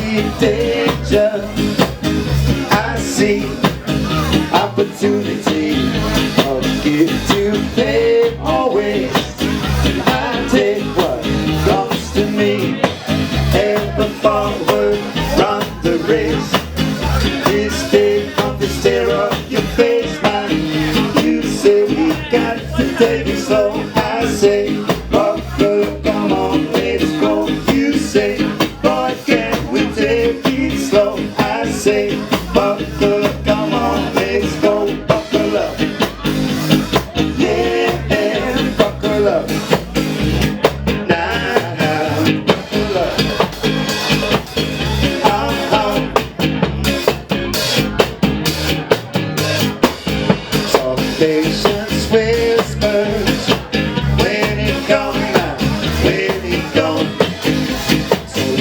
see danger, I see opportunity of give to pay always. I take what comes to me, ever forward, run the race. This day of the stare of your face, man. You say we got to take it slow. I say, buckle, come on, let's go. You say, boy, can we take it slow? I say, buckle, come on, let's go. Buckle up, yeah, buckle up. Now, buckle up. Patience whispers when it comes out, when it comes.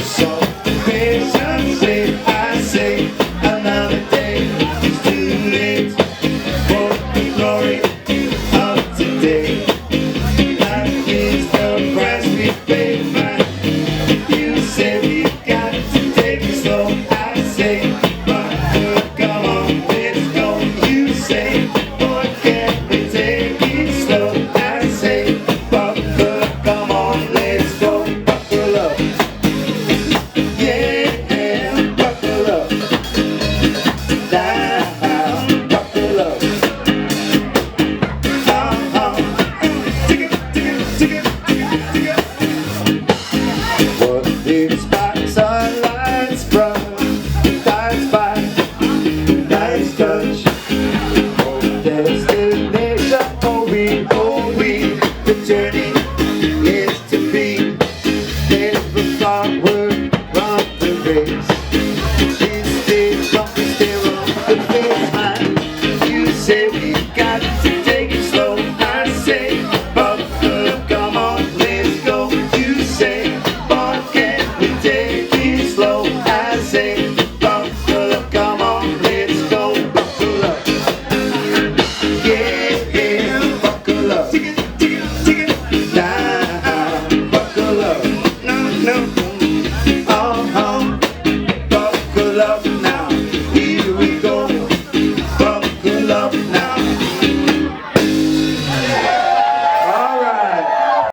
So patiently I say another day is too late for the glory of today. Life is the price we pay, man. You say we got to take it slow. I say, but come on, let's go. You say, sunlight's from time's by nice touch. Oh, destination, oh we, the journey is to be. Never thought